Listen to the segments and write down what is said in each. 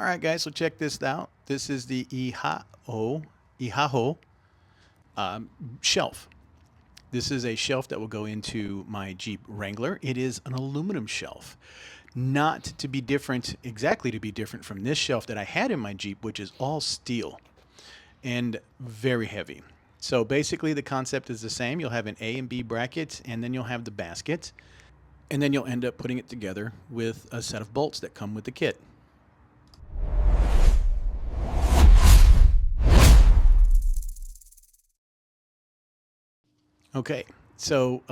All right, guys, so check this out. This is the Ehaho shelf. This is a shelf that will go into my Jeep Wrangler. It is an aluminum shelf, not to be different, exactly to be different from this shelf that I had in my Jeep, which is all steel and very heavy. So basically the concept is the same. You'll have an A and B bracket, and then you'll have the basket, and then you'll end up putting it together with a set of bolts that come with the kit. Okay, so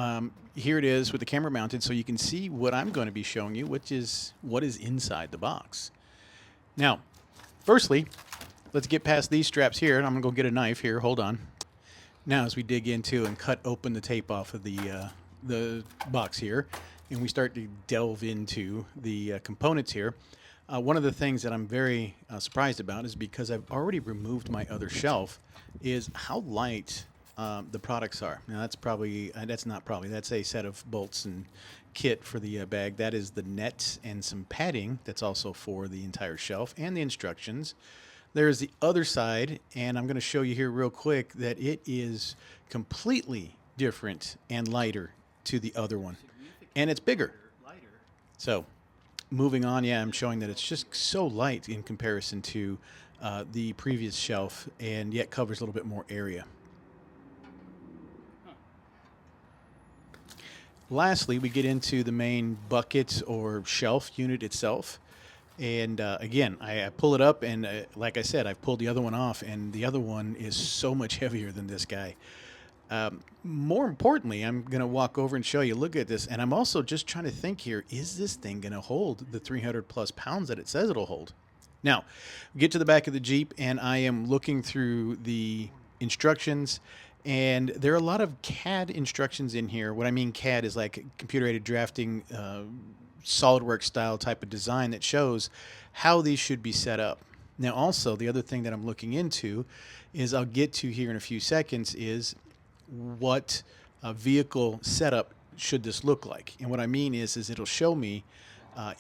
here it is with the camera mounted, so you can see what I'm going to be showing you, which is what is inside the box. Now, firstly, let's get past these straps here, and I'm going to go get a knife here. Hold on. Now, as we dig into and cut open the tape off of the box here, and we start to delve into the components here, one of the things that I'm very surprised about is because I've already removed my other shelf, is how light the products are. Now that's a set of bolts and kit for the bag. That is the net and some padding that's also for the entire shelf and the instructions. There's the other side, and I'm going to show you here real quick that it is completely different and lighter to the other one, and it's bigger. So moving on, yeah, I'm showing that it's just so light in comparison to the previous shelf, and yet covers a little bit more area. Lastly, we get into the main bucket or shelf unit itself. And again, I pull it up, and like I said, I've pulled the other one off, and the other one is so much heavier than this guy. More importantly, I'm going to walk over and show you, look at this, and I'm also just trying to think here, is this thing going to hold the 300 plus pounds that it says it'll hold? Now, we get to the back of the Jeep, and I am looking through the instructions, and there are a lot of CAD instructions in here. What I mean CAD is like computer-aided drafting, SolidWorks style type of design that shows how these should be set up. Now, also, the other thing that I'm looking into is I'll get to here in a few seconds is what vehicle setup should this look like. And what I mean is it'll show me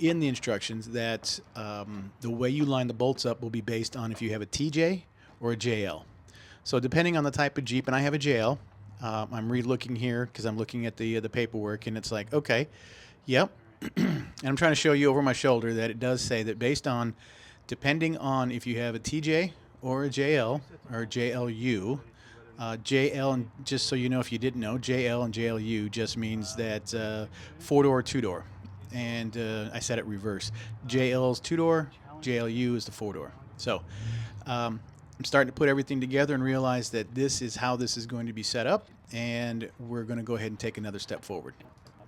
in the instructions that the way you line the bolts up will be based on if you have a TJ or a JL. So depending on the type of Jeep, and I have a JL, I'm re-looking here because I'm looking at the paperwork, and it's like, okay, yep. And I'm trying to show you over my shoulder that it does say that based on, depending on if you have a TJ or a JL or JLU, JL, and just so you know if you didn't know, JL and JLU just means that 4-door, 2-door. And I said it reverse. JL is 2-door, JLU is the 4-door. So I'm starting to put everything together and realize that this is how this is going to be set up, and we're going to go ahead and take another step forward.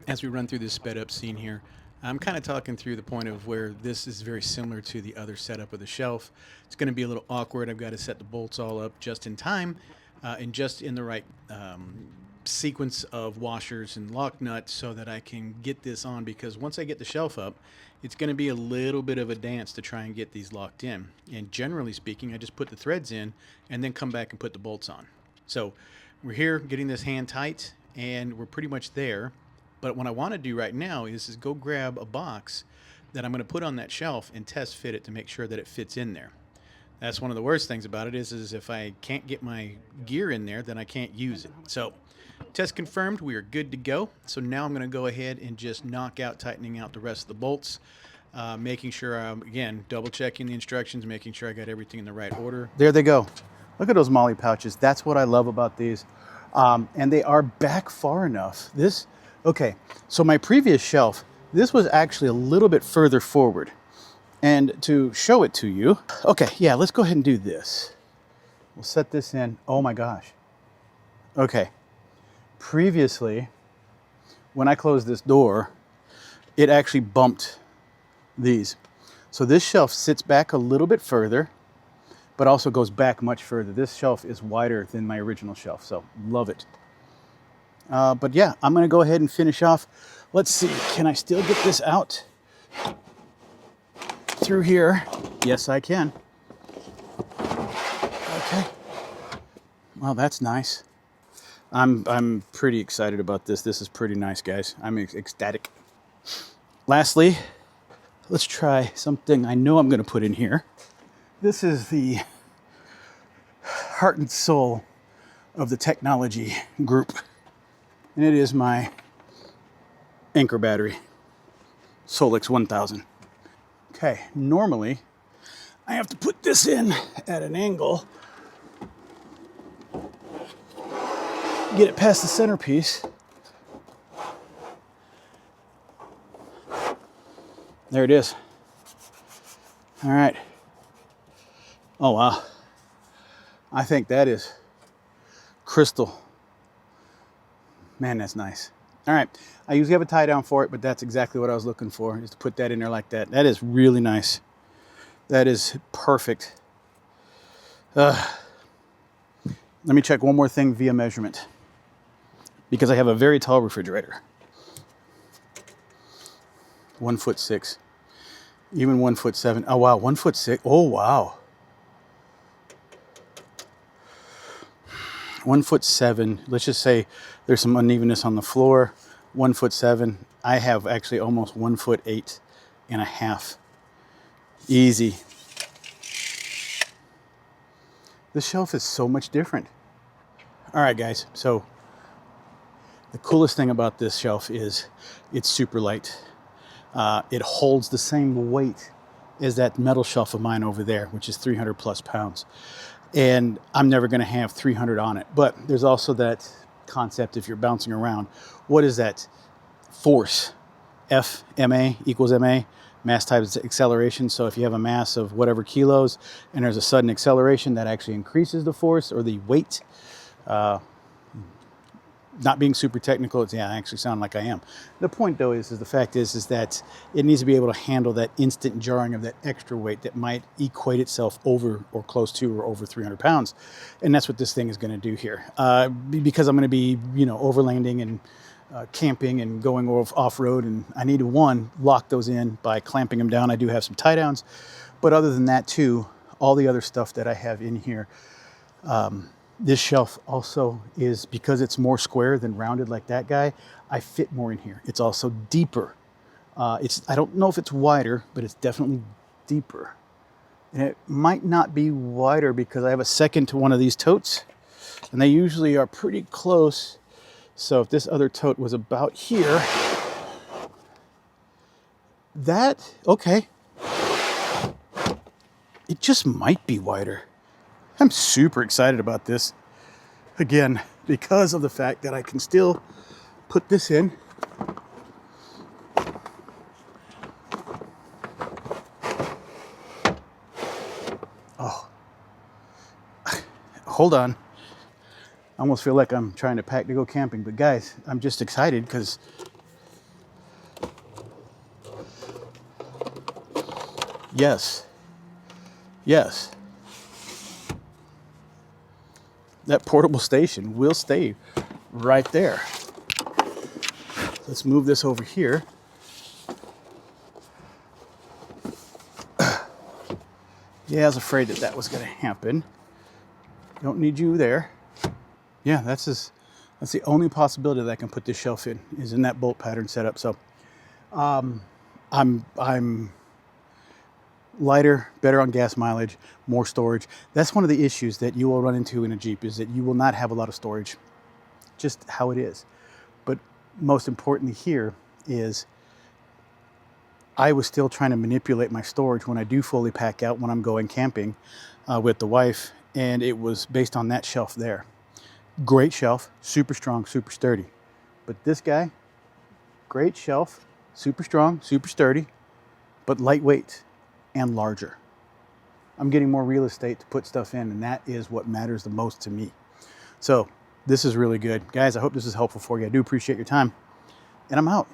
As we run through this sped up scene here, I'm kind of talking through the point of where this is very similar to the other setup of the shelf. It's going to be a little awkward. I've got to set the bolts all up just in time and just in the right sequence of washers and lock nuts so that I can get this on, because once I get the shelf up, it's going to be a little bit of a dance to try and get these locked in. And generally speaking, I just put the threads in and then come back and put the bolts on. So we're here getting this hand tight, and we're pretty much there. But what I want to do right now is go grab a box that I'm going to put on that shelf and test fit it to make sure that it fits in there. That's one of the worst things about it is if I can't get my gear in there, then I can't use it. So test confirmed, we are good to go. So now I'm going to go ahead and just knock out, tightening out the rest of the bolts, making sure I'm, again, double checking the instructions, making sure I got everything in the right order. There they go. Look at those MOLLE pouches. That's what I love about these. And they are back far enough. Okay, so my previous shelf, this was actually a little bit further forward. And to show it to you, okay, yeah, let's go ahead and do this. We'll set this in. Oh my gosh. Okay, previously, when I closed this door, it actually bumped these. So this shelf sits back a little bit further, but also goes back much further. This shelf is wider than my original shelf, so love it. But yeah, I'm going to go ahead and finish off. Let's see, can I still get this out through here? Yes, I can. Okay. Well, that's nice. I'm pretty excited about this. This is pretty nice, guys. I'm ecstatic. Lastly, let's try something I know I'm going to put in here. This is the heart and soul of the technology group. And it is my Anchor battery, Solix 1000. Okay, normally I have to put this in at an angle, get it past the centerpiece. There it is. All right. Oh, wow. I think that is crystal. Man, that's nice. All right. I usually have a tie down for it, but that's exactly what I was looking for, is to put that in there like that. That is really nice. That is perfect. Let me check one more thing via measurement, because I have a very tall refrigerator. 1'6", even 1'7". Oh wow, 1'6". Oh wow, 1'7". Let's just say there's some unevenness on the floor. 1'7". I have actually almost 1'8.5". Easy. This shelf is so much different. All right, guys. So the coolest thing about this shelf is it's super light. It holds the same weight as that metal shelf of mine over there, which is 300 plus pounds. And I'm never going to have 300 on it. But there's also that concept, if you're bouncing around, what is that force? F, ma equals ma, mass times acceleration. So if you have a mass of whatever kilos and there's a sudden acceleration, that actually increases the force or the weight. Not being super technical, I actually sound like I am. The point, though, is the fact is that it needs to be able to handle that instant jarring of that extra weight that might equate itself over or close to or over 300 pounds. And that's what this thing is going to do here. Because I'm going to be, overlanding and camping and going off-road, and I need to, one, lock those in by clamping them down. I do have some tie downs. But other than that, too, all the other stuff that I have in here, this shelf also is, because it's more square than rounded like that guy, I fit more in here. It's also deeper. I don't know if it's wider, but it's definitely deeper. And it might not be wider because I have a second to one of these totes, and they usually are pretty close. So if this other tote was about here, okay. It just might be wider. I'm super excited about this. Again, because of the fact that I can still put this in. Oh, hold on. I almost feel like I'm trying to pack to go camping. But guys, I'm just excited because yes, that portable station will stay right there. Let's move this over here. Yeah, I was afraid that was going to happen. Don't need you there. Yeah, that's the only possibility that I can put this shelf in, is in that bolt pattern setup. So I'm lighter, better on gas mileage, more storage. That's one of the issues that you will run into in a Jeep, is that you will not have a lot of storage. Just how it is. But most importantly here is I was still trying to manipulate my storage when I do fully pack out when I'm going camping with the wife, and it was based on that shelf there. Great shelf, super strong, super sturdy. But this guy, great shelf, super strong, super sturdy, but lightweight and larger. I'm getting more real estate to put stuff in, and that is what matters the most to me. So this is really good. Guys, I hope this is helpful for you. I do appreciate your time, and I'm out.